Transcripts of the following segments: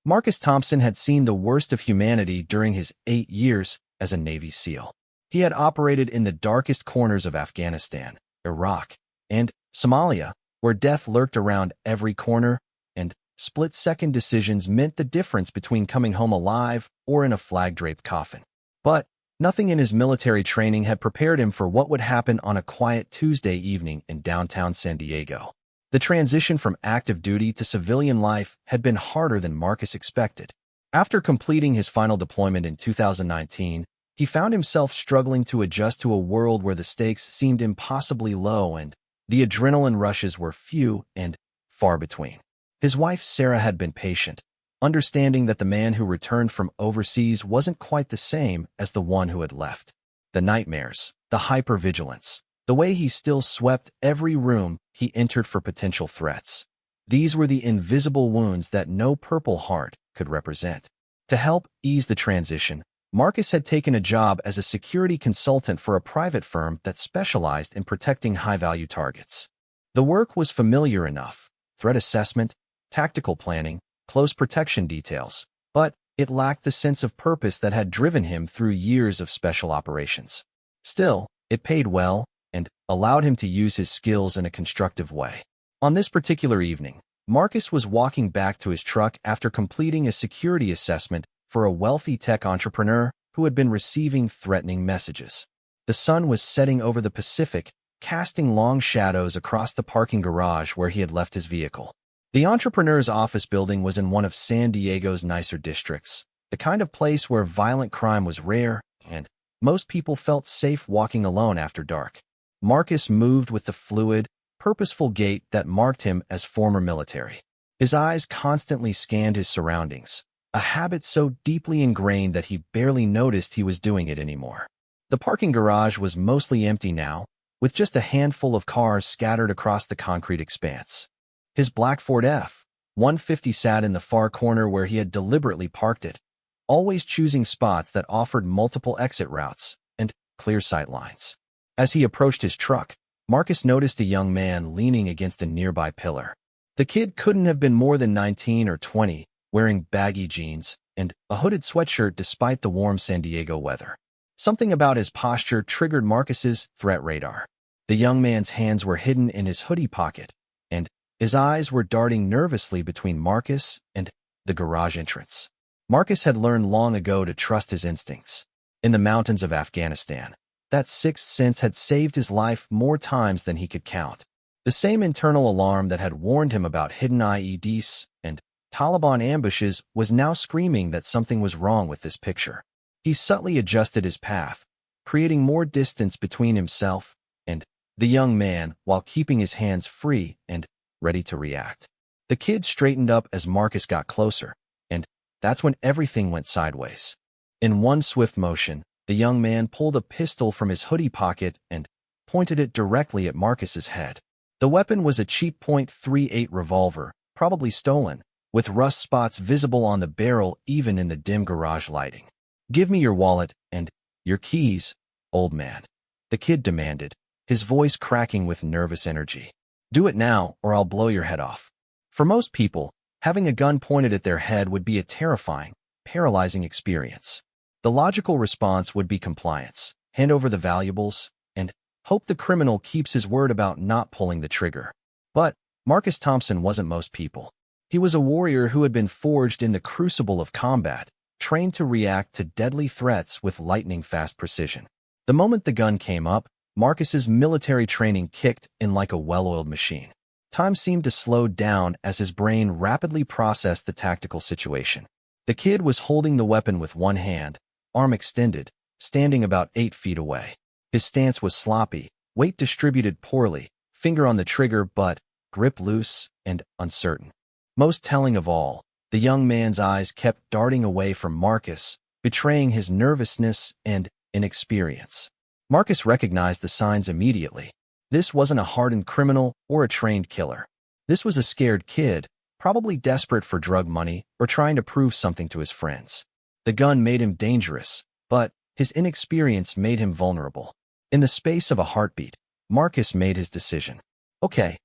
Marcus Thompson had seen the worst of humanity during his 8 years as a Navy SEAL. He had operated in the darkest corners of Afghanistan, Iraq, and Somalia, where death lurked around every corner, and split-second decisions meant the difference between coming home alive or in a flag-draped coffin. But nothing in his military training had prepared him for what would happen on a quiet Tuesday evening in downtown San Diego. The transition from active duty to civilian life had been harder than Marcus expected. After completing his final deployment in 2019, he found himself struggling to adjust to a world where the stakes seemed impossibly low and the adrenaline rushes were few and far between. His wife Sarah had been patient, understanding that the man who returned from overseas wasn't quite the same as the one who had left. The nightmares, the hypervigilance, the way he still swept every room he entered for potential threats. These were the invisible wounds that no Purple Heart could represent. To help ease the transition, Marcus had taken a job as a security consultant for a private firm that specialized in protecting high-value targets. The work was familiar enough: threat assessment, tactical planning, close protection details, but it lacked the sense of purpose that had driven him through years of special operations. Still, it paid well and allowed him to use his skills in a constructive way. On this particular evening, Marcus was walking back to his truck after completing a security assessment for a wealthy tech entrepreneur who had been receiving threatening messages. The sun was setting over the Pacific, casting long shadows across the parking garage where he had left his vehicle. The entrepreneur's office building was in one of San Diego's nicer districts, the kind of place where violent crime was rare and most people felt safe walking alone after dark. Marcus moved with the fluid, purposeful gait that marked him as former military. His eyes constantly scanned his surroundings, a habit so deeply ingrained that he barely noticed he was doing it anymore. The parking garage was mostly empty now, with just a handful of cars scattered across the concrete expanse. His black Ford F-150 sat in the far corner where he had deliberately parked it, always choosing spots that offered multiple exit routes and clear sight lines. As he approached his truck, Marcus noticed a young man leaning against a nearby pillar. The kid couldn't have been more than 19 or 20, wearing baggy jeans and a hooded sweatshirt despite the warm San Diego weather. Something about his posture triggered Marcus's threat radar. The young man's hands were hidden in his hoodie pocket, and his eyes were darting nervously between Marcus and the garage entrance. Marcus had learned long ago to trust his instincts. In the mountains of Afghanistan, that sixth sense had saved his life more times than he could count. The same internal alarm that had warned him about hidden IEDs and Taliban ambushes was now screaming that something was wrong with this picture. He subtly adjusted his path, creating more distance between himself and the young man while keeping his hands free and ready to react. The kid straightened up as Marcus got closer, and that's when everything went sideways. In one swift motion, the young man pulled a pistol from his hoodie pocket and pointed it directly at Marcus's head. The weapon was a cheap .38 revolver, probably stolen, with rust spots visible on the barrel even in the dim garage lighting. "Give me your wallet and your keys, old man," the kid demanded, his voice cracking with nervous energy. "Do it now, or I'll blow your head off." For most people, having a gun pointed at their head would be a terrifying, paralyzing experience. The logical response would be compliance, hand over the valuables, and hope the criminal keeps his word about not pulling the trigger. But Marcus Thompson wasn't most people. He was a warrior who had been forged in the crucible of combat, trained to react to deadly threats with lightning-fast precision. The moment the gun came up, Marcus's military training kicked in like a well-oiled machine. Time seemed to slow down as his brain rapidly processed the tactical situation. The kid was holding the weapon with one hand, arm extended, standing about 8 feet away. His stance was sloppy, weight distributed poorly, finger on the trigger but grip loose and uncertain. Most telling of all, the young man's eyes kept darting away from Marcus, betraying his nervousness and inexperience. Marcus recognized the signs immediately. This wasn't a hardened criminal or a trained killer. This was a scared kid, probably desperate for drug money or trying to prove something to his friends. The gun made him dangerous, but his inexperience made him vulnerable. In the space of a heartbeat, Marcus made his decision. Okay,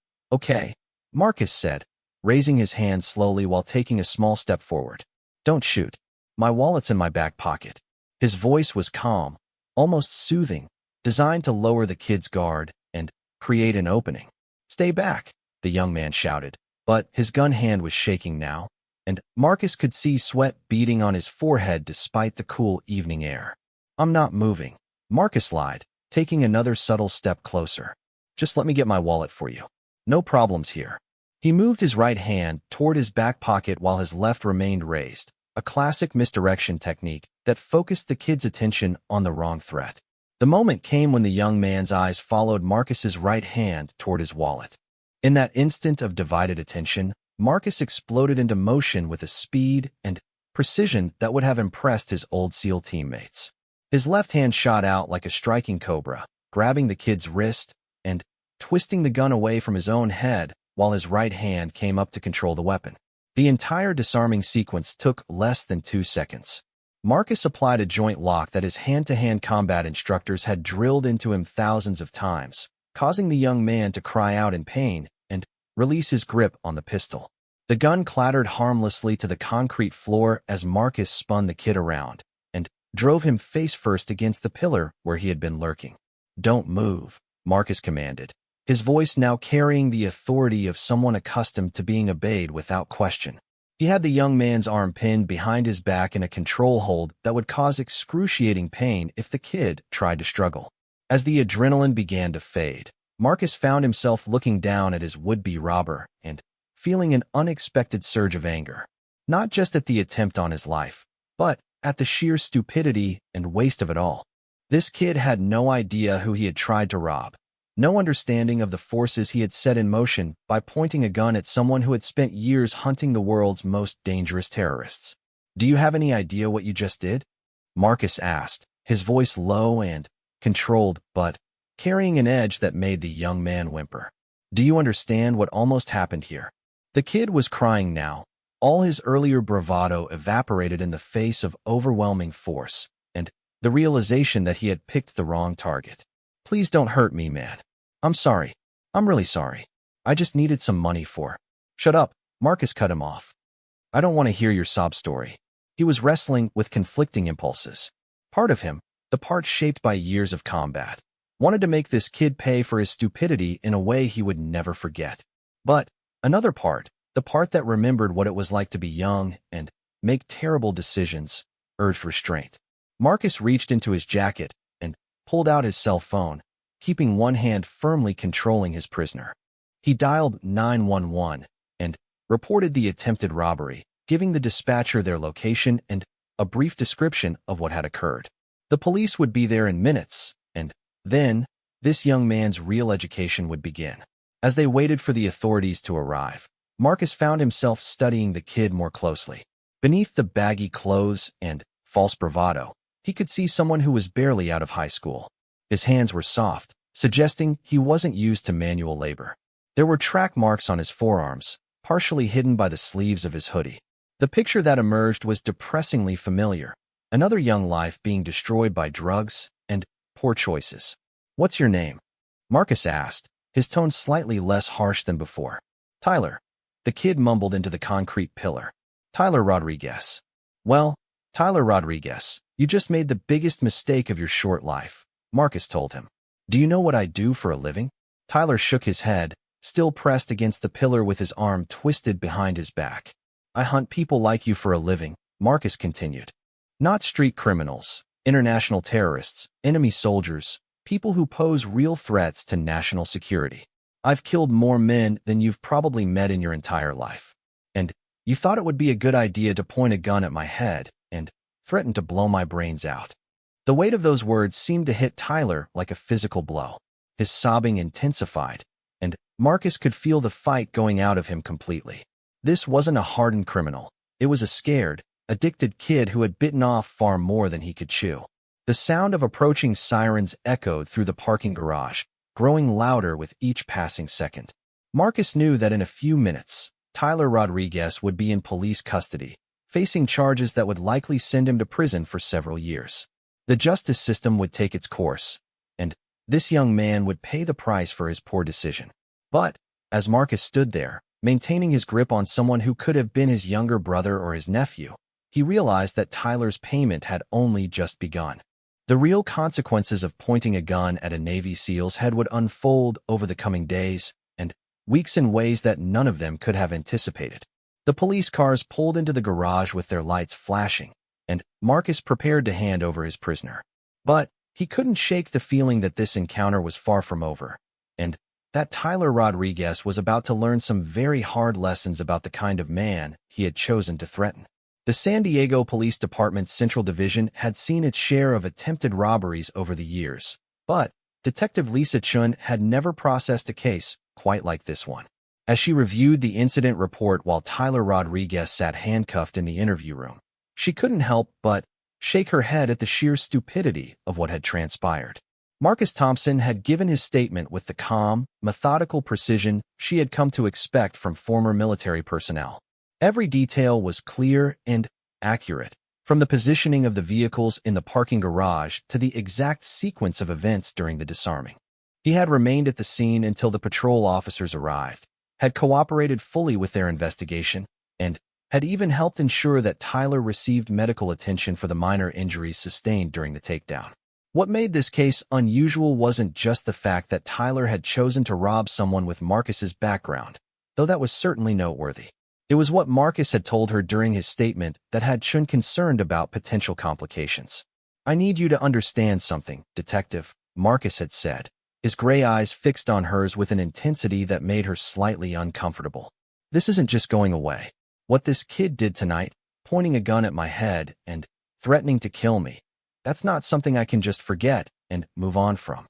Marcus said, raising his hand slowly while taking a small step forward. "Don't shoot. My wallet's in my back pocket." His voice was calm, almost soothing, designed to lower the kid's guard and create an opening. "Stay back," the young man shouted, but his gun hand was shaking now, and Marcus could see sweat beading on his forehead despite the cool evening air. "I'm not moving," Marcus lied, taking another subtle step closer. "Just let me get my wallet for you. No problems here." He moved his right hand toward his back pocket while his left remained raised, a classic misdirection technique that focused the kid's attention on the wrong threat. The moment came when the young man's eyes followed Marcus's right hand toward his wallet. In that instant of divided attention, Marcus exploded into motion with a speed and precision that would have impressed his old SEAL teammates. His left hand shot out like a striking cobra, grabbing the kid's wrist and twisting the gun away from his own head while his right hand came up to control the weapon. The entire disarming sequence took less than 2 seconds. Marcus applied a joint lock that his hand-to-hand combat instructors had drilled into him thousands of times, causing the young man to cry out in pain and release his grip on the pistol. The gun clattered harmlessly to the concrete floor as Marcus spun the kid around and drove him face-first against the pillar where he had been lurking. "Don't move," Marcus commanded, his voice now carrying the authority of someone accustomed to being obeyed without question. He had the young man's arm pinned behind his back in a control hold that would cause excruciating pain if the kid tried to struggle. As the adrenaline began to fade, Marcus found himself looking down at his would-be robber and feeling an unexpected surge of anger, not just at the attempt on his life, but at the sheer stupidity and waste of it all. This kid had no idea who he had tried to rob, no understanding of the forces he had set in motion by pointing a gun at someone who had spent years hunting the world's most dangerous terrorists. "Do you have any idea what you just did?" Marcus asked, his voice low and controlled, but carrying an edge that made the young man whimper. "Do you understand what almost happened here?" The kid was crying now, all his earlier bravado evaporated in the face of overwhelming force and the realization that he had picked the wrong target. "Please don't hurt me, man. I'm sorry. I'm really sorry. I just needed some money for—" "Shut up," Marcus cut him off. "I don't want to hear your sob story." He was wrestling with conflicting impulses. Part of him, the part shaped by years of combat, wanted to make this kid pay for his stupidity in a way he would never forget. But another part, the part that remembered what it was like to be young and make terrible decisions, urged restraint. Marcus reached into his jacket and pulled out his cell phone, keeping one hand firmly controlling his prisoner. He dialed 911 and reported the attempted robbery, giving the dispatcher their location and a brief description of what had occurred. The police would be there in minutes, and then this young man's real education would begin. As they waited for the authorities to arrive, Marcus found himself studying the kid more closely. Beneath the baggy clothes and false bravado, he could see someone who was barely out of high school. His hands were soft, suggesting he wasn't used to manual labor. There were track marks on his forearms, partially hidden by the sleeves of his hoodie. The picture that emerged was depressingly familiar, another young life being destroyed by drugs and poor choices. "What's your name?" Marcus asked, his tone slightly less harsh than before. "Tyler," the kid mumbled into the concrete pillar. "Tyler Rodriguez." "Well, Tyler Rodriguez, you just made the biggest mistake of your short life," Marcus told him. "Do you know what I do for a living?" Tyler shook his head, still pressed against the pillar with his arm twisted behind his back. "I hunt people like you for a living," Marcus continued. "Not street criminals, international terrorists, enemy soldiers, people who pose real threats to national security. I've killed more men than you've probably met in your entire life. And you thought it would be a good idea to point a gun at my head and threaten to blow my brains out." The weight of those words seemed to hit Tyler like a physical blow. His sobbing intensified, and Marcus could feel the fight going out of him completely. This wasn't a hardened criminal. It was a scared, addicted kid who had bitten off far more than he could chew. The sound of approaching sirens echoed through the parking garage, growing louder with each passing second. Marcus knew that in a few minutes, Tyler Rodriguez would be in police custody, facing charges that would likely send him to prison for several years. The justice system would take its course, and this young man would pay the price for his poor decision. But as Marcus stood there, maintaining his grip on someone who could have been his younger brother or his nephew, he realized that Tyler's payment had only just begun. The real consequences of pointing a gun at a Navy SEAL's head would unfold over the coming days and weeks in ways that none of them could have anticipated. The police cars pulled into the garage with their lights flashing, and Marcus prepared to hand over his prisoner. But he couldn't shake the feeling that this encounter was far from over, and that Tyler Rodriguez was about to learn some very hard lessons about the kind of man he had chosen to threaten. The San Diego Police Department's Central Division had seen its share of attempted robberies over the years, but Detective Lisa Chun had never processed a case quite like this one. As she reviewed the incident report while Tyler Rodriguez sat handcuffed in the interview room, she couldn't help but shake her head at the sheer stupidity of what had transpired. Marcus Thompson had given his statement with the calm, methodical precision she had come to expect from former military personnel. Every detail was clear and accurate, from the positioning of the vehicles in the parking garage to the exact sequence of events during the disarming. He had remained at the scene until the patrol officers arrived, had cooperated fully with their investigation, and had even helped ensure that Tyler received medical attention for the minor injuries sustained during the takedown. What made this case unusual wasn't just the fact that Tyler had chosen to rob someone with Marcus's background, though that was certainly noteworthy. It was what Marcus had told her during his statement that had Chun concerned about potential complications. "I need you to understand something, Detective," Marcus had said, his gray eyes fixed on hers with an intensity that made her slightly uncomfortable. "This isn't just going away. What this kid did tonight, pointing a gun at my head and threatening to kill me, that's not something I can just forget and move on from."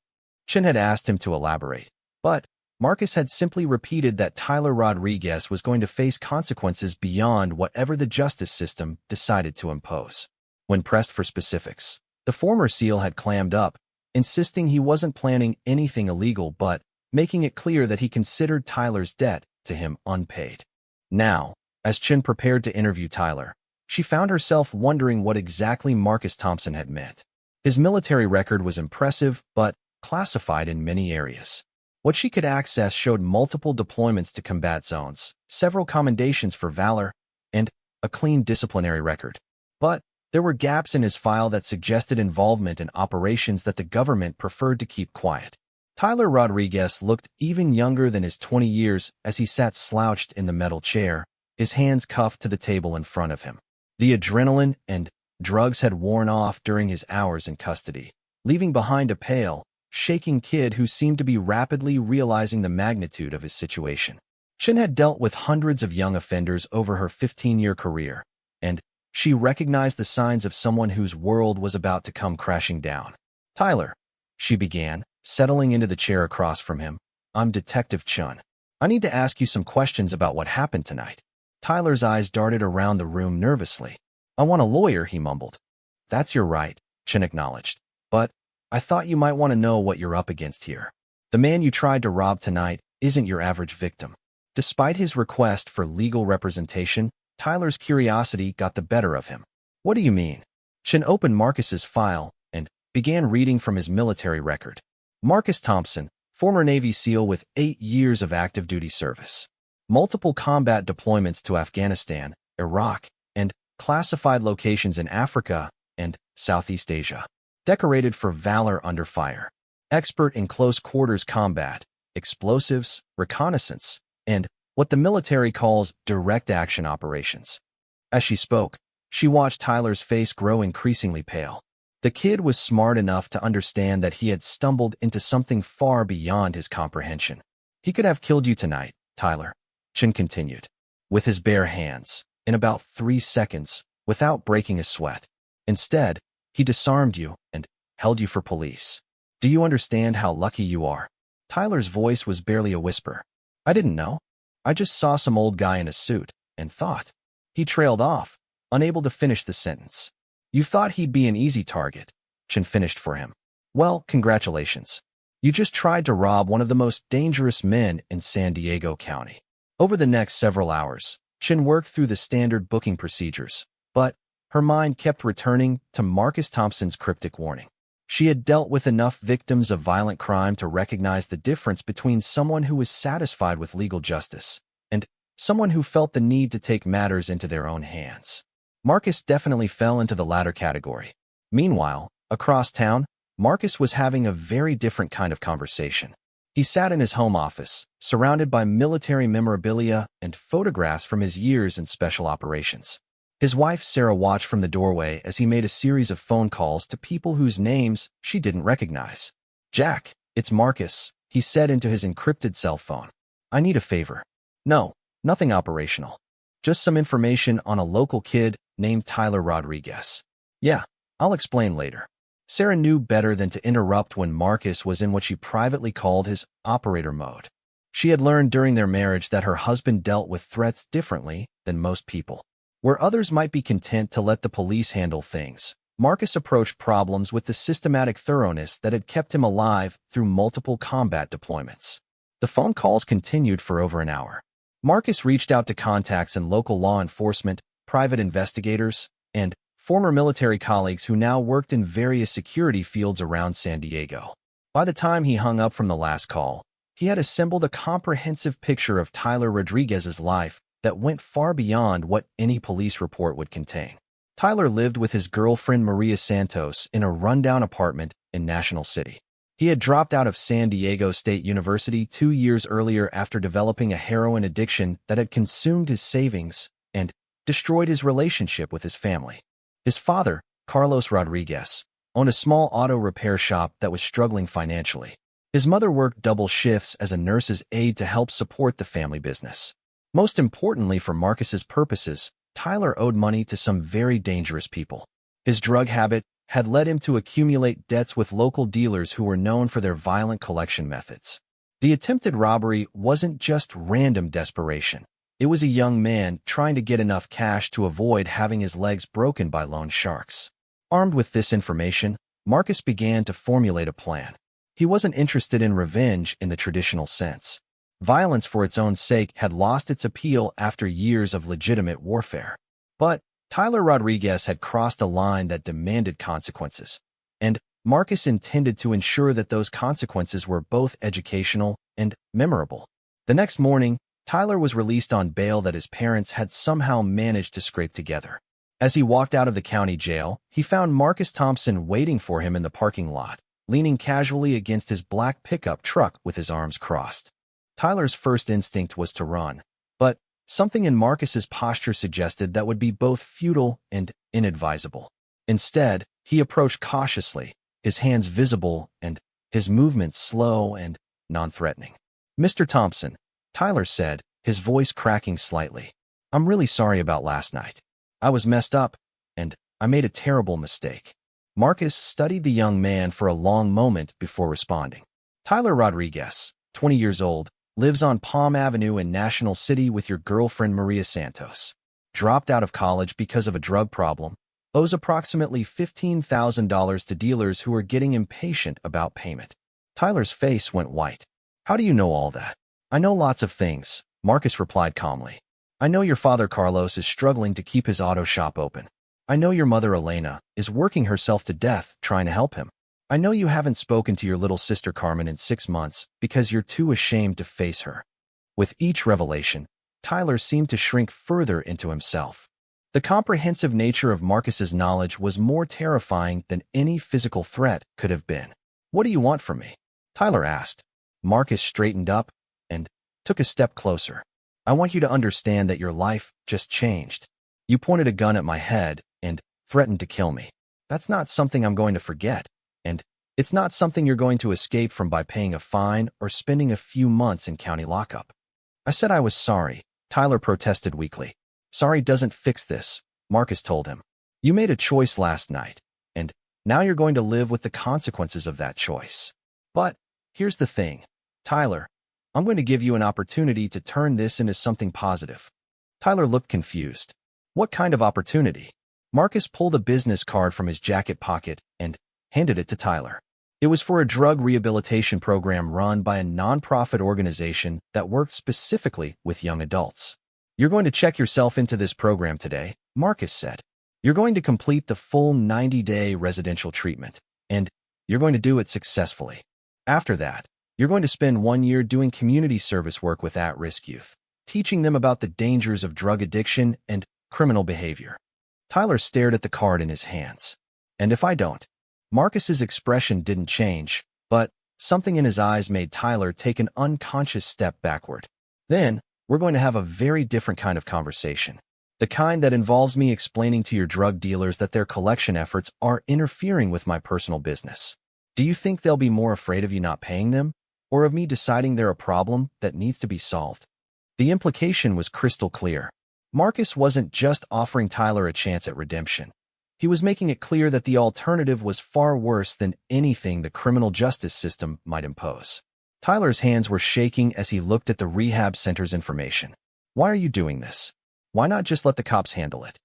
Chun had asked him to elaborate, but Marcus had simply repeated that Tyler Rodriguez was going to face consequences beyond whatever the justice system decided to impose. When pressed for specifics, the former SEAL had clammed up, insisting he wasn't planning anything illegal but making it clear that he considered Tyler's debt to him unpaid. Now, as Chun prepared to interview Tyler, she found herself wondering what exactly Marcus Thompson had meant. His military record was impressive but classified in many areas. What she could access showed multiple deployments to combat zones, several commendations for valor, and a clean disciplinary record. But there were gaps in his file that suggested involvement in operations that the government preferred to keep quiet. Tyler Rodriguez looked even younger than his 20 years as he sat slouched in the metal chair, his hands cuffed to the table in front of him. The adrenaline and drugs had worn off during his hours in custody, leaving behind a pale, shaking kid who seemed to be rapidly realizing the magnitude of his situation. Chun had dealt with hundreds of young offenders over her 15-year career, and she recognized the signs of someone whose world was about to come crashing down. "Tyler," she began, settling into the chair across from him, "I'm Detective Chun. I need to ask you some questions about what happened tonight." Tyler's eyes darted around the room nervously. "I want a lawyer," he mumbled. "That's your right," Chun acknowledged, "but I thought you might want to know what you're up against here. The man you tried to rob tonight isn't your average victim." Despite his request for legal representation, Tyler's curiosity got the better of him. "What do you mean?" Chun opened Marcus's file and began reading from his military record. Marcus Thompson, former Navy SEAL with 8 years of active duty service. Multiple combat deployments to Afghanistan, Iraq, and classified locations in Africa and Southeast Asia. Decorated for valor under fire. Expert in close-quarters combat, explosives, reconnaissance, and what the military calls direct action operations. As she spoke, she watched Tyler's face grow increasingly pale. The kid was smart enough to understand that he had stumbled into something far beyond his comprehension. "He could have killed you tonight, Tyler," Chun continued, with his bare hands, in about 3 seconds, without breaking a sweat. "Instead, he disarmed you and held you for police. Do you understand how lucky you are?" Tyler's voice was barely a whisper. "I didn't know. I just saw some old guy in a suit and thought." He trailed off, unable to finish the sentence. "You thought he'd be an easy target," Chun finished for him. "Well, congratulations. You just tried to rob one of the most dangerous men in San Diego County." Over the next several hours, Chun worked through the standard booking procedures, but her mind kept returning to Marcus Thompson's cryptic warning. She had dealt with enough victims of violent crime to recognize the difference between someone who was satisfied with legal justice and someone who felt the need to take matters into their own hands. Marcus definitely fell into the latter category. Meanwhile, across town, Marcus was having a very different kind of conversation. He sat in his home office, surrounded by military memorabilia and photographs from his years in special operations. His wife Sarah watched from the doorway as he made a series of phone calls to people whose names she didn't recognize. "Jack, it's Marcus," he said into his encrypted cell phone. "I need a favor." "No, nothing operational. Just some information on a local kid named Tyler Rodriguez." "Yeah, I'll explain later." Sarah knew better than to interrupt when Marcus was in what she privately called his operator mode. She had learned during their marriage that her husband dealt with threats differently than most people. Where others might be content to let the police handle things, Marcus approached problems with the systematic thoroughness that had kept him alive through multiple combat deployments. The phone calls continued for over an hour. Marcus reached out to contacts in local law enforcement, private investigators, and former military colleagues who now worked in various security fields around San Diego. By the time he hung up from the last call, he had assembled a comprehensive picture of Tyler Rodriguez's life that went far beyond what any police report would contain. Tyler lived with his girlfriend Maria Santos in a rundown apartment in National City. He had dropped out of San Diego State University 2 years earlier after developing a heroin addiction that had consumed his savings and destroyed his relationship with his family. His father, Carlos Rodriguez, owned a small auto repair shop that was struggling financially. His mother worked double shifts as a nurse's aide to help support the family business. Most importantly for Marcus's purposes, Tyler owed money to some very dangerous people. His drug habit had led him to accumulate debts with local dealers who were known for their violent collection methods. The attempted robbery wasn't just random desperation. It was a young man trying to get enough cash to avoid having his legs broken by loan sharks. Armed with this information, Marcus began to formulate a plan. He wasn't interested in revenge in the traditional sense. Violence for its own sake had lost its appeal after years of legitimate warfare. But Tyler Rodriguez had crossed a line that demanded consequences, and Marcus intended to ensure that those consequences were both educational and memorable. The next morning, Tyler was released on bail that his parents had somehow managed to scrape together. As he walked out of the county jail, he found Marcus Thompson waiting for him in the parking lot, leaning casually against his black pickup truck with his arms crossed. Tyler's first instinct was to run, but something in Marcus's posture suggested that would be both futile and inadvisable. Instead, he approached cautiously, his hands visible and his movements slow and non-threatening. "Mr. Thompson," Tyler said, his voice cracking slightly. "I'm really sorry about last night. I was messed up, and I made a terrible mistake." Marcus studied the young man for a long moment before responding. "Tyler Rodriguez, 20 years old, lives on Palm Avenue in National City with your girlfriend Maria Santos. Dropped out of college because of a drug problem. Owes approximately $15,000 to dealers who are getting impatient about payment." Tyler's face went white. "How do you know all that?" "I know lots of things," Marcus replied calmly. "I know your father Carlos is struggling to keep his auto shop open. I know your mother Elena is working herself to death trying to help him. I know you haven't spoken to your little sister Carmen in 6 months because you're too ashamed to face her." With each revelation, Tyler seemed to shrink further into himself. The comprehensive nature of Marcus's knowledge was more terrifying than any physical threat could have been. "What do you want from me?" Tyler asked. Marcus straightened up and took a step closer. "I want you to understand that your life just changed. You pointed a gun at my head and threatened to kill me. That's not something I'm going to forget, and it's not something you're going to escape from by paying a fine or spending a few months in county lockup." "I said I was sorry," Tyler protested weakly. "Sorry doesn't fix this," Marcus told him. "You made a choice last night, and now you're going to live with the consequences of that choice. But here's the thing, Tyler, I'm going to give you an opportunity to turn this into something positive." Tyler looked confused. "What kind of opportunity?" Marcus pulled a business card from his jacket pocket and handed it to Tyler. It was for a drug rehabilitation program run by a nonprofit organization that worked specifically with young adults. "You're going to check yourself into this program today," Marcus said. "You're going to complete the full 90-day residential treatment, and you're going to do it successfully. After that, you're going to spend 1 year doing community service work with at-risk youth. teaching them about the dangers of drug addiction and criminal behavior. Tyler stared at the card in his hands. And if I don't? Marcus's expression didn't change, but something in his eyes made Tyler take an unconscious step backward. Then, we're going to have a very different kind of conversation. The kind that involves me explaining to your drug dealers that their collection efforts are interfering with my personal business. Do you think they'll be more afraid of you not paying them, or of me deciding they're a problem that needs to be solved? The implication was crystal clear. Marcus wasn't just offering Tyler a chance at redemption. He was making it clear that the alternative was far worse than anything the criminal justice system might impose. Tyler's hands were shaking as he looked at the rehab center's information. Why are you doing this? Why not just let the cops handle it?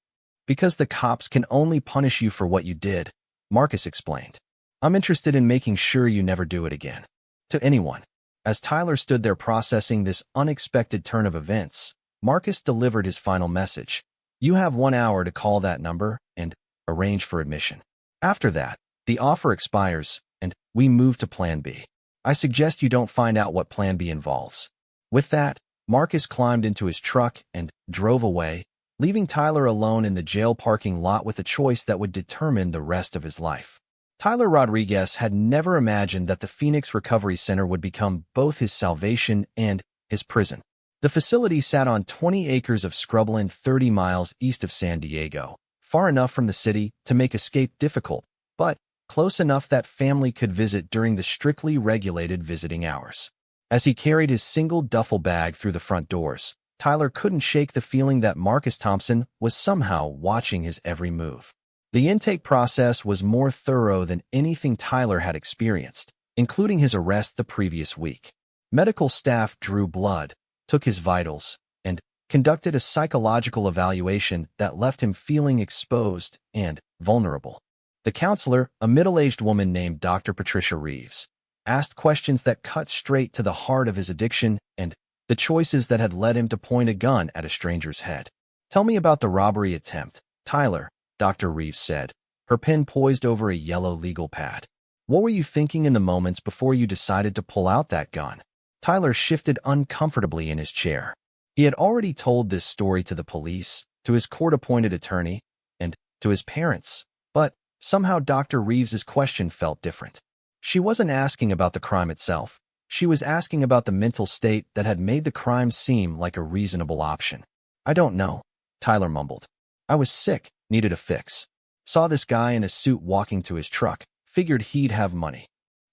Because the cops can only punish you for what you did, Marcus explained. I'm interested in making sure you never do it again. To anyone. As Tyler stood there processing this unexpected turn of events, Marcus delivered his final message. You have 1 hour to call that number and arrange for admission. After that, the offer expires, and we move to Plan B. I suggest you don't find out what Plan B involves. With that, Marcus climbed into his truck and drove away, leaving Tyler alone in the jail parking lot with a choice that would determine the rest of his life. Tyler Rodriguez had never imagined that the Phoenix Recovery Center would become both his salvation and his prison. The facility sat on 20 acres of scrubland 30 miles east of San Diego, far enough from the city to make escape difficult, but close enough that family could visit during the strictly regulated visiting hours. As he carried his single duffel bag through the front doors, Tyler couldn't shake the feeling that Marcus Thompson was somehow watching his every move. The intake process was more thorough than anything Tyler had experienced, including his arrest the previous week. Medical staff drew blood, took his vitals, and conducted a psychological evaluation that left him feeling exposed and vulnerable. The counselor, a middle-aged woman named Dr. Patricia Reeves, asked questions that cut straight to the heart of his addiction and the choices that had led him to point a gun at a stranger's head. Tell me about the robbery attempt, Tyler, Dr. Reeves said, her pen poised over a yellow legal pad. What were you thinking in the moments before you decided to pull out that gun? Tyler shifted uncomfortably in his chair. He had already told this story to the police, to his court-appointed attorney, and to his parents, but somehow Dr. Reeves's question felt different. She wasn't asking about the crime itself. She was asking about the mental state that had made the crime seem like a reasonable option. I don't know, Tyler mumbled. I was sick, needed a fix. Saw this guy in a suit walking to his truck, figured he'd have money.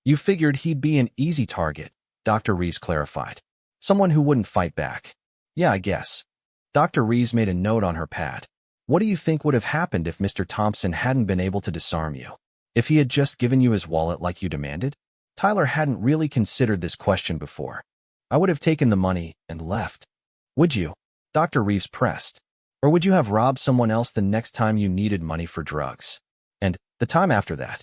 You figured he'd be an easy target, Dr. Reeves clarified. Someone who wouldn't fight back. Yeah, I guess. Dr. Reeves made a note on her pad. What do you think would have happened if Mr. Thompson hadn't been able to disarm you? If he had just given you his wallet like you demanded? Tyler hadn't really considered this question before. I would have taken the money and left. Would you? Dr. Reeves pressed. Or would you have robbed someone else the next time you needed money for drugs? And the time after that?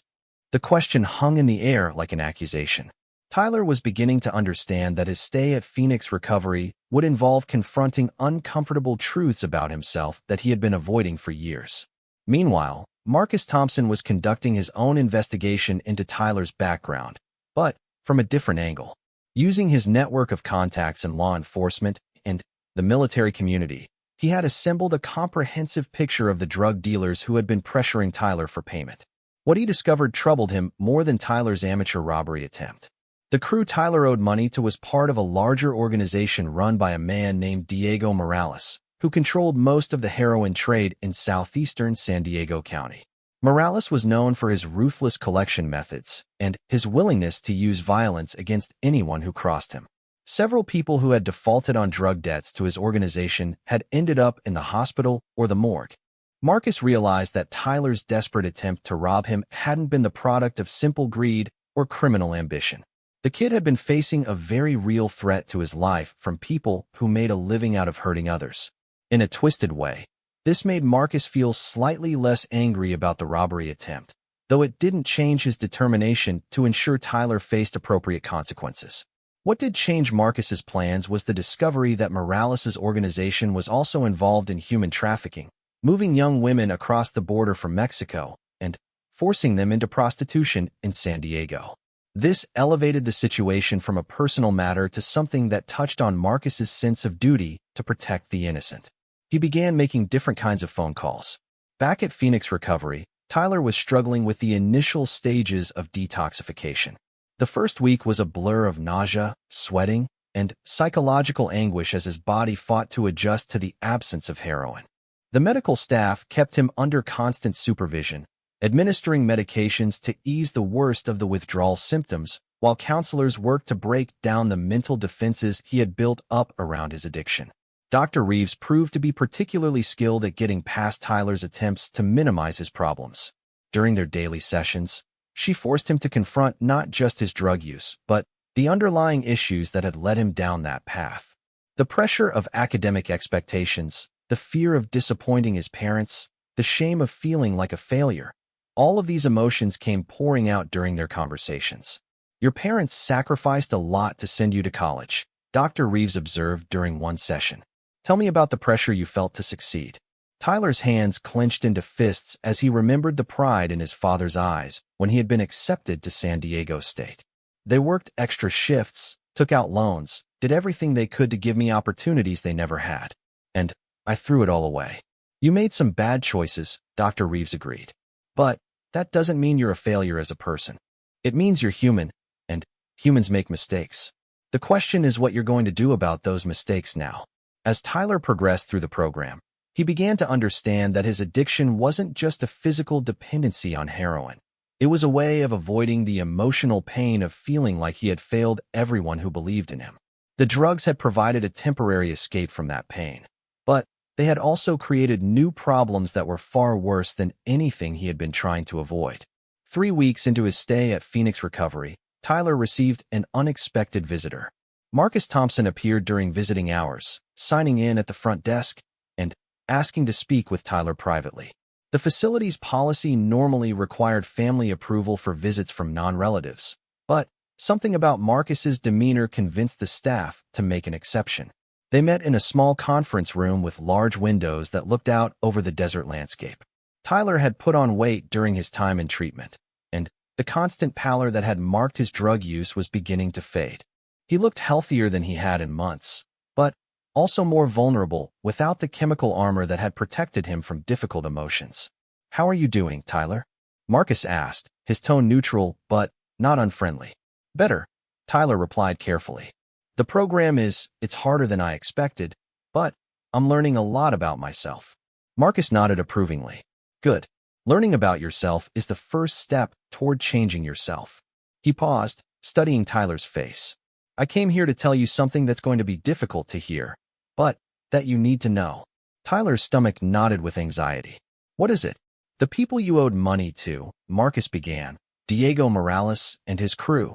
The question hung in the air like an accusation. Tyler was beginning to understand that his stay at Phoenix Recovery would involve confronting uncomfortable truths about himself that he had been avoiding for years. Meanwhile, Marcus Thompson was conducting his own investigation into Tyler's background, but from a different angle. Using his network of contacts in law enforcement and the military community, he had assembled a comprehensive picture of the drug dealers who had been pressuring Tyler for payment. What he discovered troubled him more than Tyler's amateur robbery attempt. The crew Tyler owed money to was part of a larger organization run by a man named Diego Morales, who controlled most of the heroin trade in southeastern San Diego County. Morales was known for his ruthless collection methods and his willingness to use violence against anyone who crossed him. Several people who had defaulted on drug debts to his organization had ended up in the hospital or the morgue. Marcus realized that Tyler's desperate attempt to rob him hadn't been the product of simple greed or criminal ambition. The kid had been facing a very real threat to his life from people who made a living out of hurting others. In a twisted way, this made Marcus feel slightly less angry about the robbery attempt, though it didn't change his determination to ensure Tyler faced appropriate consequences. What did change Marcus's plans was the discovery that Morales's organization was also involved in human trafficking, moving young women across the border from Mexico and forcing them into prostitution in San Diego. This elevated the situation from a personal matter to something that touched on Marcus's sense of duty to protect the innocent. He began making different kinds of phone calls. Back at Phoenix Recovery, Tyler was struggling with the initial stages of detoxification. The first week was a blur of nausea, sweating, and psychological anguish as his body fought to adjust to the absence of heroin. The medical staff kept him under constant supervision, administering medications to ease the worst of the withdrawal symptoms, while counselors worked to break down the mental defenses he had built up around his addiction. Dr. Reeves proved to be particularly skilled at getting past Tyler's attempts to minimize his problems. During their daily sessions, she forced him to confront not just his drug use, but the underlying issues that had led him down that path. The pressure of academic expectations, the fear of disappointing his parents, the shame of feeling like a failure, all of these emotions came pouring out during their conversations. Your parents sacrificed a lot to send you to college, Dr. Reeves observed during one session. Tell me about the pressure you felt to succeed. Tyler's hands clenched into fists as he remembered the pride in his father's eyes when he had been accepted to San Diego State. They worked extra shifts, took out loans, did everything they could to give me opportunities they never had. And I threw it all away. You made some bad choices, Dr. Reeves agreed. But that doesn't mean you're a failure as a person. It means you're human, and humans make mistakes. The question is what you're going to do about those mistakes now. As Tyler progressed through the program, he began to understand that his addiction wasn't just a physical dependency on heroin. It was a way of avoiding the emotional pain of feeling like he had failed everyone who believed in him. The drugs had provided a temporary escape from that pain, but they had also created new problems that were far worse than anything he had been trying to avoid. 3 weeks into his stay at Phoenix Recovery, Tyler received an unexpected visitor. Marcus Thompson appeared during visiting hours, signing in at the front desk and asking to speak with Tyler privately. The facility's policy normally required family approval for visits from non-relatives, but something about Marcus's demeanor convinced the staff to make an exception. They met in a small conference room with large windows that looked out over the desert landscape. Tyler had put on weight during his time in treatment, and the constant pallor that had marked his drug use was beginning to fade. He looked healthier than he had in months, but also more vulnerable without the chemical armor that had protected him from difficult emotions. "How are you doing, Tyler?" Marcus asked, his tone neutral but not unfriendly. "Better," Tyler replied carefully. "The program it's harder than I expected, but I'm learning a lot about myself." Marcus nodded approvingly. "Good. Learning about yourself is the first step toward changing yourself." He paused, studying Tyler's face. "I came here to tell you something that's going to be difficult to hear, but that you need to know." Tyler's stomach knotted with anxiety. "What is it?" "The people you owed money to," Marcus began, "Diego Morales and his crew.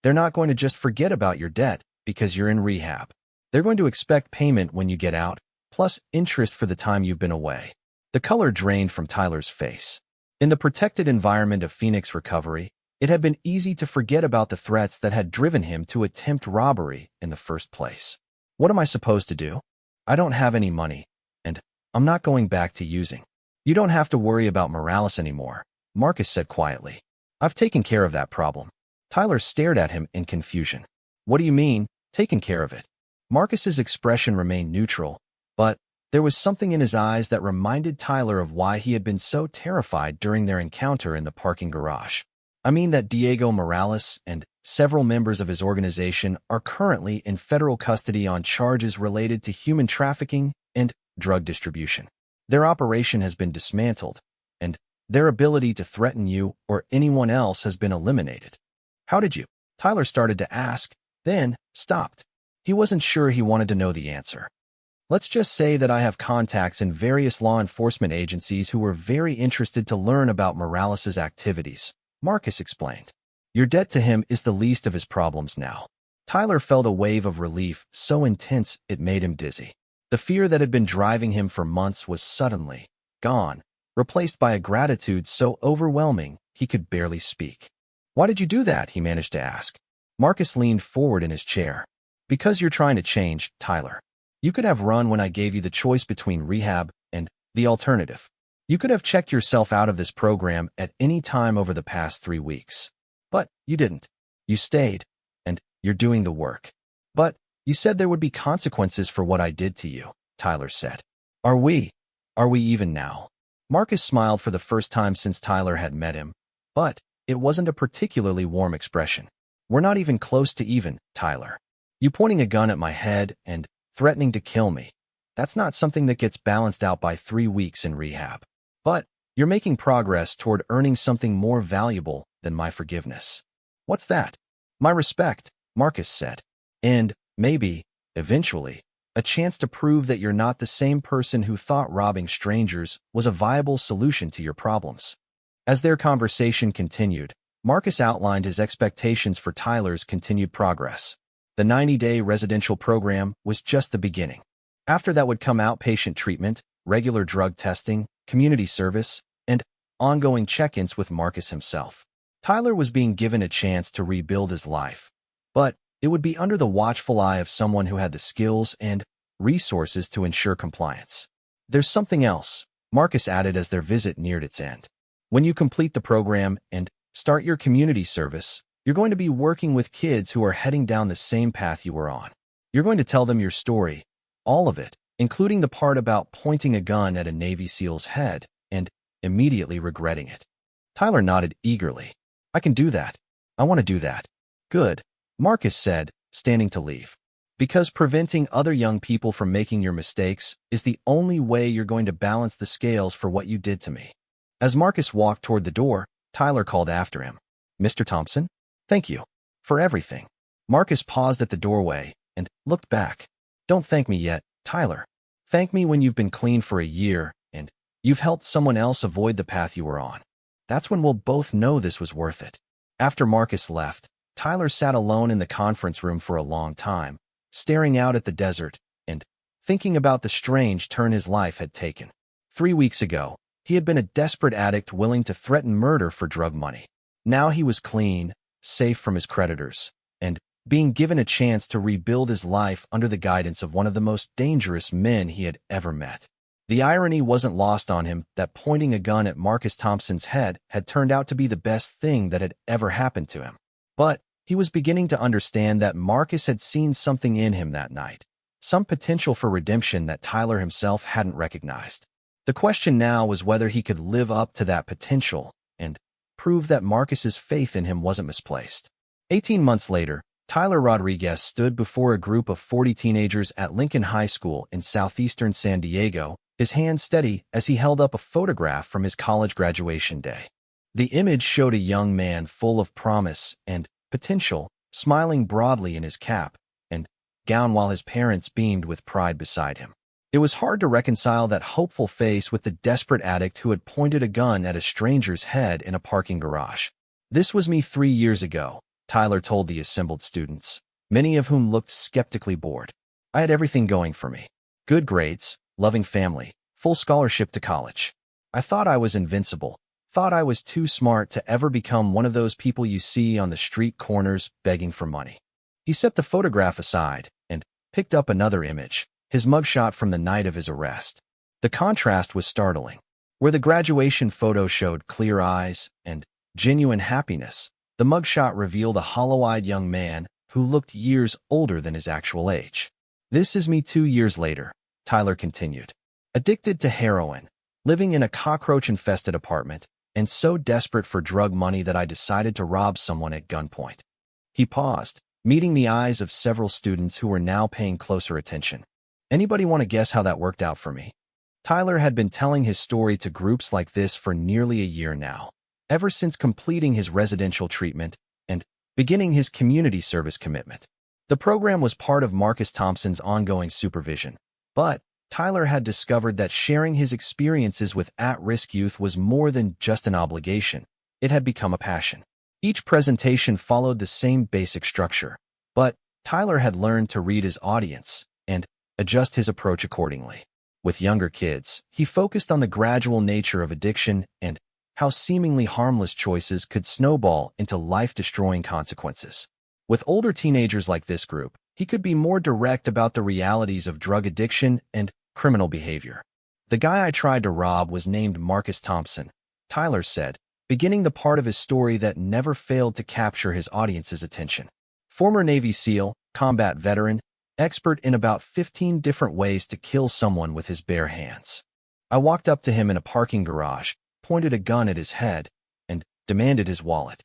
They're not going to just forget about your debt because you're in rehab. They're going to expect payment when you get out, plus interest for the time you've been away." The color drained from Tyler's face. In the protected environment of Phoenix Recovery, it had been easy to forget about the threats that had driven him to attempt robbery in the first place. "What am I supposed to do? I don't have any money, and I'm not going back to using." "You don't have to worry about Morales anymore," Marcus said quietly. "I've taken care of that problem." Tyler stared at him in confusion. "What do you mean, taken care of it?" Marcus's expression remained neutral, but there was something in his eyes that reminded Tyler of why he had been so terrified during their encounter in the parking garage. "I mean that Diego Morales and several members of his organization are currently in federal custody on charges related to human trafficking and drug distribution. Their operation has been dismantled, and their ability to threaten you or anyone else has been eliminated." "How did you?" Tyler started to ask, then stopped. He wasn't sure he wanted to know the answer. "Let's just say that I have contacts in various law enforcement agencies who were very interested to learn about Morales' activities," Marcus explained. "Your debt to him is the least of his problems now." Tyler felt a wave of relief so intense it made him dizzy. The fear that had been driving him for months was suddenly gone, replaced by a gratitude so overwhelming he could barely speak. "Why did you do that?" he managed to ask. Marcus leaned forward in his chair. "Because you're trying to change, Tyler. You could have run when I gave you the choice between rehab and the alternative. You could have checked yourself out of this program at any time over the past 3 weeks. But you didn't. You stayed, and you're doing the work. But you said there would be consequences for what I did to you, Tyler said. Are we? Are we even now? Marcus smiled for the first time since Tyler had met him, but it wasn't a particularly warm expression. We're not even close to even, Tyler. You pointing a gun at my head and threatening to kill me. That's not something that gets balanced out by 3 weeks in rehab. But you're making progress toward earning something more valuable than my forgiveness. What's that? My respect, Marcus said. And maybe, eventually, a chance to prove that you're not the same person who thought robbing strangers was a viable solution to your problems. As their conversation continued, Marcus outlined his expectations for Tyler's continued progress. The 90-day residential program was just the beginning. After that would come outpatient treatment, regular drug testing, community service, and ongoing check-ins with Marcus himself. Tyler was being given a chance to rebuild his life, but it would be under the watchful eye of someone who had the skills and resources to ensure compliance. There's something else, Marcus added as their visit neared its end. When you complete the program and start your community service, you're going to be working with kids who are heading down the same path you were on. You're going to tell them your story, all of it, including the part about pointing a gun at a Navy SEAL's head and immediately regretting it. Tyler nodded eagerly. I can do that. I want to do that. Good, Marcus said, standing to leave. Because preventing other young people from making your mistakes is the only way you're going to balance the scales for what you did to me. As Marcus walked toward the door, Tyler called after him. Mr. Thompson? Thank you. For everything. Marcus paused at the doorway and looked back. Don't thank me yet, Tyler. Thank me when you've been clean for a year and you've helped someone else avoid the path you were on. That's when we'll both know this was worth it. After Marcus left, Tyler sat alone in the conference room for a long time, staring out at the desert and thinking about the strange turn his life had taken. 3 weeks ago, he had been a desperate addict willing to threaten murder for drug money. Now he was clean, safe from his creditors, and being given a chance to rebuild his life under the guidance of one of the most dangerous men he had ever met. The irony wasn't lost on him that pointing a gun at Marcus Thompson's head had turned out to be the best thing that had ever happened to him. But he was beginning to understand that Marcus had seen something in him that night, some potential for redemption that Tyler himself hadn't recognized. The question now was whether he could live up to that potential and prove that Marcus's faith in him wasn't misplaced. 18 months later, Tyler Rodriguez stood before a group of 40 teenagers at Lincoln High School in southeastern San Diego, his hand steady as he held up a photograph from his college graduation day. The image showed a young man full of promise and potential, smiling broadly in his cap and gown while his parents beamed with pride beside him. It was hard to reconcile that hopeful face with the desperate addict who had pointed a gun at a stranger's head in a parking garage. This was me 3 years ago, Tyler told the assembled students, many of whom looked skeptically bored. I had everything going for me. Good grades, loving family, full scholarship to college. I thought I was invincible, thought I was too smart to ever become one of those people you see on the street corners begging for money. He set the photograph aside and picked up another image, his mugshot from the night of his arrest. The contrast was startling. Where the graduation photo showed clear eyes and genuine happiness, the mugshot revealed a hollow-eyed young man who looked years older than his actual age. This is me 2 years later, Tyler continued. Addicted to heroin, living in a cockroach-infested apartment, and so desperate for drug money that I decided to rob someone at gunpoint. He paused, meeting the eyes of several students who were now paying closer attention. Anybody want to guess how that worked out for me? Tyler had been telling his story to groups like this for nearly a year now, ever since completing his residential treatment and beginning his community service commitment. The program was part of Marcus Thompson's ongoing supervision, but Tyler had discovered that sharing his experiences with at-risk youth was more than just an obligation. It had become a passion. Each presentation followed the same basic structure, but Tyler had learned to read his audience and adjust his approach accordingly. With younger kids, he focused on the gradual nature of addiction and how seemingly harmless choices could snowball into life-destroying consequences. With older teenagers like this group, he could be more direct about the realities of drug addiction and criminal behavior. The guy I tried to rob was named Marcus Thompson, Tyler said, beginning the part of his story that never failed to capture his audience's attention. Former Navy SEAL, combat veteran, expert in about 15 different ways to kill someone with his bare hands. I walked up to him in a parking garage, pointed a gun at his head, and demanded his wallet.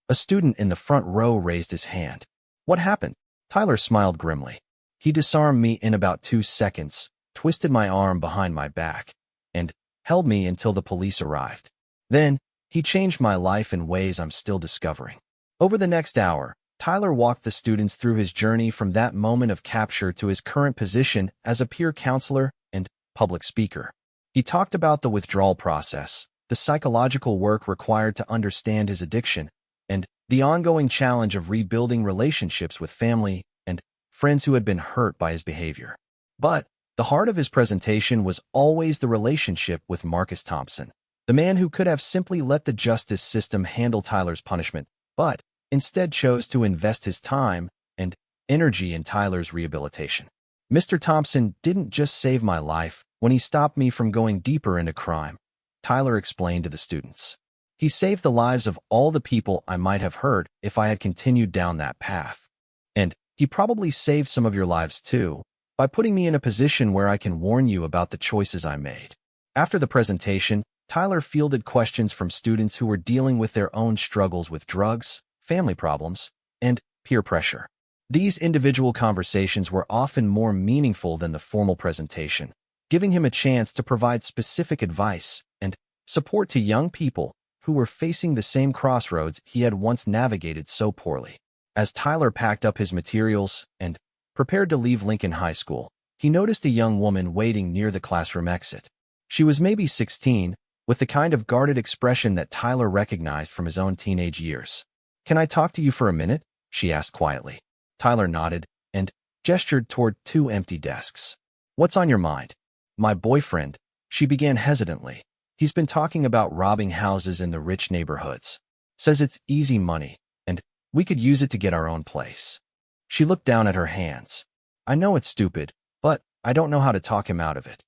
A student in the front row raised his hand. "What happened?" Tyler smiled grimly. "He disarmed me in about 2 seconds, twisted my arm behind my back, and held me until the police arrived. Then, he changed my life in ways I'm still discovering." Over the next hour, Tyler walked the students through his journey from that moment of capture to his current position as a peer counselor and public speaker. He talked about the withdrawal process, the psychological work required to understand his addiction, and the ongoing challenge of rebuilding relationships with family and friends who had been hurt by his behavior. But the heart of his presentation was always the relationship with Marcus Thompson, the man who could have simply let the justice system handle Tyler's punishment, but instead chose to invest his time and energy in Tyler's rehabilitation. "Mr. Thompson didn't just save my life when he stopped me from going deeper into crime," Tyler explained to the students. "He saved the lives of all the people I might have hurt if I had continued down that path. And he probably saved some of your lives too, by putting me in a position where I can warn you about the choices I made." After the presentation, Tyler fielded questions from students who were dealing with their own struggles with drugs, family problems, and peer pressure. These individual conversations were often more meaningful than the formal presentation, giving him a chance to provide specific advice and support to young people who were facing the same crossroads he had once navigated so poorly. As Tyler packed up his materials and prepared to leave Lincoln High School, he noticed a young woman waiting near the classroom exit. She was maybe 16, with the kind of guarded expression that Tyler recognized from his own teenage years. "Can I talk to you for a minute?" she asked quietly. Tyler nodded and gestured toward 2 empty desks. "What's on your mind?" "My boyfriend," she began hesitantly. "He's been talking about robbing houses in the rich neighborhoods. Says it's easy money, and we could use it to get our own place." She looked down at her hands. "I know it's stupid, but I don't know how to talk him out of it."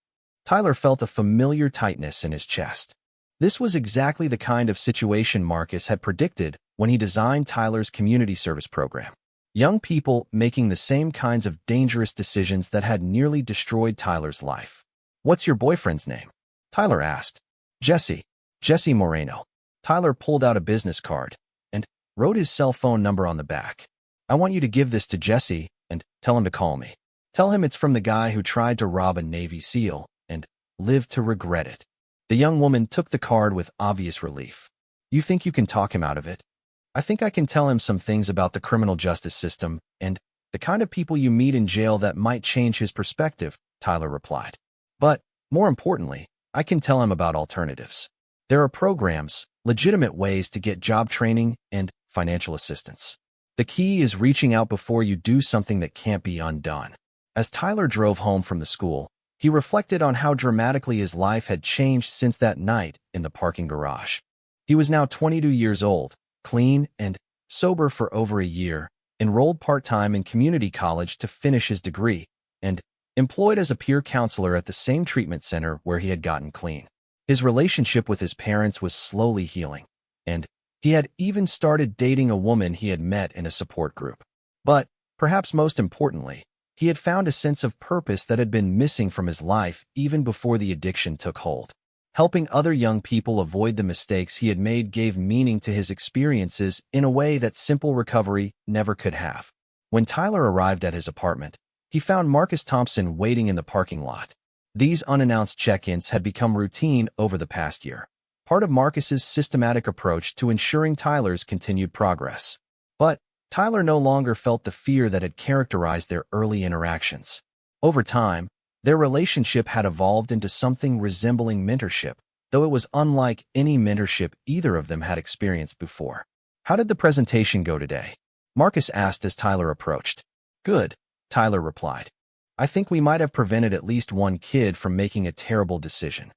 Tyler felt a familiar tightness in his chest. This was exactly the kind of situation Marcus had predicted when he designed Tyler's community service program. Young people making the same kinds of dangerous decisions that had nearly destroyed Tyler's life. "What's your boyfriend's name?" Tyler asked. Jesse Moreno." Tyler pulled out a business card and wrote his cell phone number on the back. "I want you to give this to Jesse and tell him to call me. Tell him it's from the guy who tried to rob a Navy SEAL and lived to regret it." The young woman took the card with obvious relief. "You think you can talk him out of it?" "I think I can tell him some things about the criminal justice system and the kind of people you meet in jail that might change his perspective," Tyler replied. "But, more importantly, I can tell him about alternatives. There are programs, legitimate ways to get job training and financial assistance. The key is reaching out before you do something that can't be undone." As Tyler drove home from the school, he reflected on how dramatically his life had changed since that night in the parking garage. He was now 22 years old, clean and sober for over a year, enrolled part-time in community college to finish his degree, and employed as a peer counselor at the same treatment center where he had gotten clean. His relationship with his parents was slowly healing, and he had even started dating a woman he had met in a support group. But, perhaps most importantly, he had found a sense of purpose that had been missing from his life even before the addiction took hold. Helping other young people avoid the mistakes he had made gave meaning to his experiences in a way that simple recovery never could have. When Tyler arrived at his apartment, he found Marcus Thompson waiting in the parking lot. These unannounced check-ins had become routine over the past year, part of Marcus's systematic approach to ensuring Tyler's continued progress. But Tyler no longer felt the fear that had characterized their early interactions. Over time, their relationship had evolved into something resembling mentorship, though it was unlike any mentorship either of them had experienced before. "How did the presentation go today?" Marcus asked as Tyler approached. "Good," Tyler replied. "I think we might have prevented at least one kid from making a terrible decision."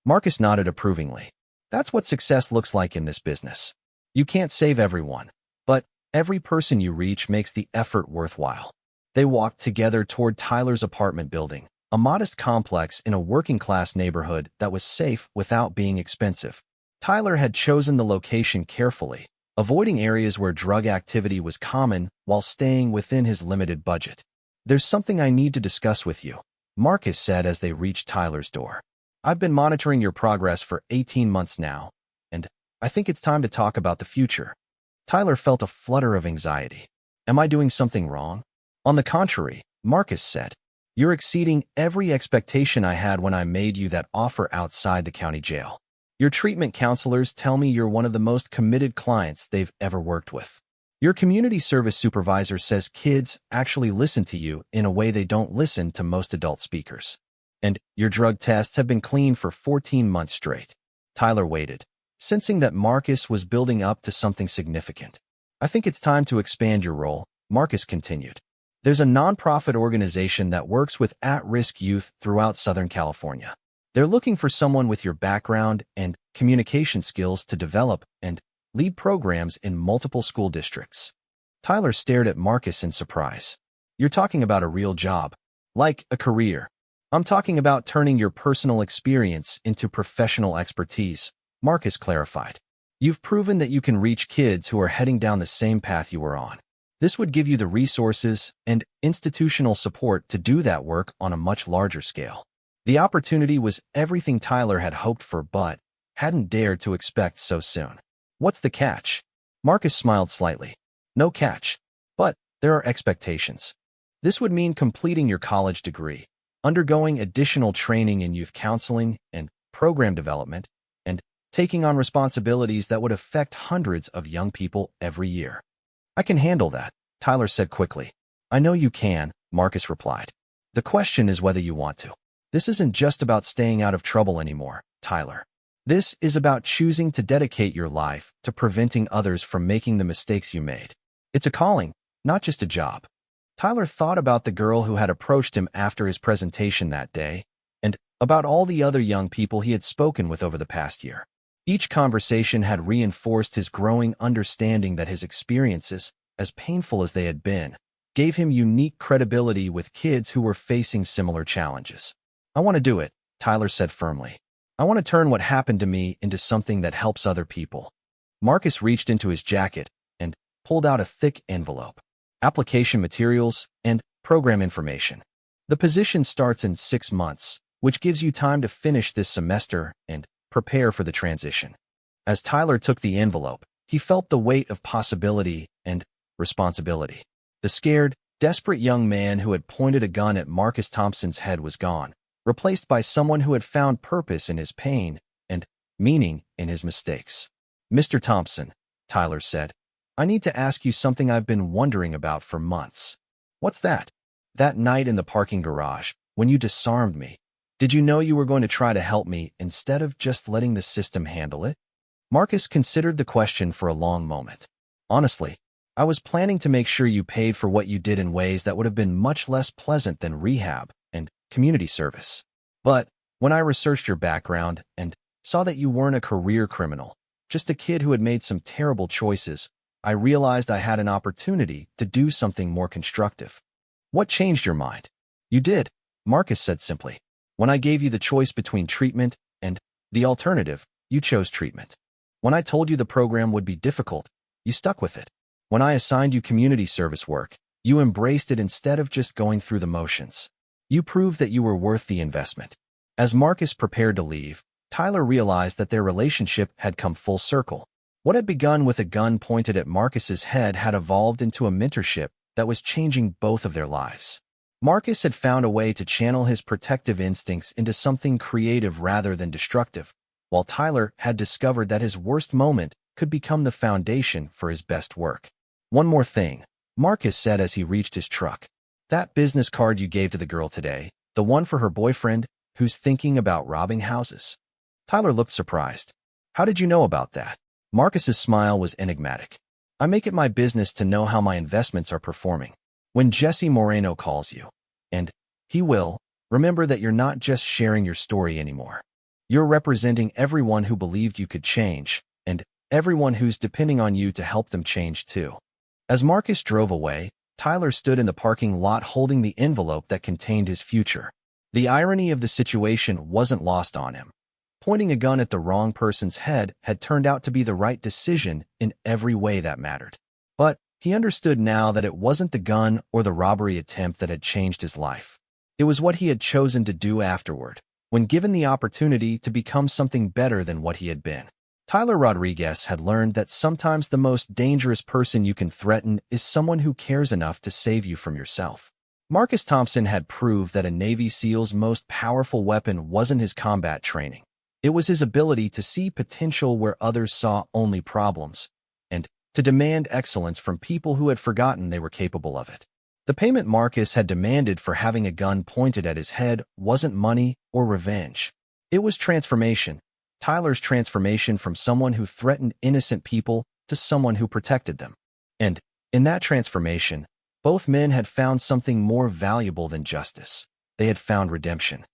Marcus nodded approvingly. "That's what success looks like in this business. You can't save everyone, but every person you reach makes the effort worthwhile." They walked together toward Tyler's apartment building, a modest complex in a working-class neighborhood that was safe without being expensive. Tyler had chosen the location carefully, avoiding areas where drug activity was common while staying within his limited budget. "There's something I need to discuss with you," Marcus said as they reached Tyler's door. "I've been monitoring your progress for 18 months now, and I think it's time to talk about the future." Tyler felt a flutter of anxiety. "Am I doing something wrong?" "On the contrary," Marcus said. "You're exceeding every expectation I had when I made you that offer outside the county jail. Your treatment counselors tell me you're one of the most committed clients they've ever worked with. Your community service supervisor says kids actually listen to you in a way they don't listen to most adult speakers. And your drug tests have been clean for 14 months straight." Tyler waited, sensing that Marcus was building up to something significant. "I think it's time to expand your role," Marcus continued. "There's a nonprofit organization that works with at-risk youth throughout Southern California. They're looking for someone with your background and communication skills to develop and lead programs in multiple school districts." Tyler stared at Marcus in surprise. "You're talking about a real job, like a career." "I'm talking about turning your personal experience into professional expertise," Marcus clarified. "You've proven that you can reach kids who are heading down the same path you were on. This would give you the resources and institutional support to do that work on a much larger scale." The opportunity was everything Tyler had hoped for but hadn't dared to expect so soon. "What's the catch?" Marcus smiled slightly. "No catch. But there are expectations. This would mean completing your college degree, undergoing additional training in youth counseling and program development, and taking on responsibilities that would affect hundreds of young people every year." "I can handle that," Tyler said quickly. "I know you can," Marcus replied. "The question is whether you want to. This isn't just about staying out of trouble anymore, Tyler. This is about choosing to dedicate your life to preventing others from making the mistakes you made. It's a calling, not just a job." Tyler thought about the girl who had approached him after his presentation that day, and about all the other young people he had spoken with over the past year. Each conversation had reinforced his growing understanding that his experiences, as painful as they had been, gave him unique credibility with kids who were facing similar challenges. "I want to do it," Tyler said firmly. "I want to turn what happened to me into something that helps other people." Marcus reached into his jacket and pulled out a thick envelope. "Application materials and program information. The position starts in 6 months, which gives you time to finish this semester and prepare for the transition." As Tyler took the envelope, he felt the weight of possibility and responsibility. The scared, desperate young man who had pointed a gun at Marcus Thompson's head was gone, replaced by someone who had found purpose in his pain and meaning in his mistakes. "Mr. Thompson," Tyler said, "I need to ask you something I've been wondering about for months." "What's that?" "That night in the parking garage, when you disarmed me, did you know you were going to try to help me instead of just letting the system handle it?" Marcus considered the question for a long moment. "Honestly, I was planning to make sure you paid for what you did in ways that would have been much less pleasant than rehab and community service. But when I researched your background and saw that you weren't a career criminal, just a kid who had made some terrible choices, I realized I had an opportunity to do something more constructive." "What changed your mind?" "You did," Marcus said simply. "When I gave you the choice between treatment and the alternative, you chose treatment. When I told you the program would be difficult, you stuck with it. When I assigned you community service work, you embraced it instead of just going through the motions. You proved that you were worth the investment." As Marcus prepared to leave, Tyler realized that their relationship had come full circle. What had begun with a gun pointed at Marcus's head had evolved into a mentorship that was changing both of their lives. Marcus had found a way to channel his protective instincts into something creative rather than destructive, while Tyler had discovered that his worst moment could become the foundation for his best work. "One more thing," Marcus said as he reached his truck. "That business card you gave to the girl today, the one for her boyfriend who's thinking about robbing houses." Tyler looked surprised. "How did you know about that?" Marcus's smile was enigmatic. "I make it my business to know how my investments are performing. When Jesse Moreno calls you, and he will, remember that you're not just sharing your story anymore. You're representing everyone who believed you could change, and everyone who's depending on you to help them change too." As Marcus drove away, Tyler stood in the parking lot holding the envelope that contained his future. The irony of the situation wasn't lost on him. Pointing a gun at the wrong person's head had turned out to be the right decision in every way that mattered. But he understood now that it wasn't the gun or the robbery attempt that had changed his life. It was what he had chosen to do afterward, when given the opportunity to become something better than what he had been. Tyler Rodriguez had learned that sometimes the most dangerous person you can threaten is someone who cares enough to save you from yourself. Marcus Thompson had proved that a Navy SEAL's most powerful weapon wasn't his combat training. It was his ability to see potential where others saw only problems, and to demand excellence from people who had forgotten they were capable of it. The payment Marcus had demanded for having a gun pointed at his head wasn't money or revenge. It was transformation. Tyler's transformation from someone who threatened innocent people to someone who protected them. And in that transformation, both men had found something more valuable than justice. They had found redemption.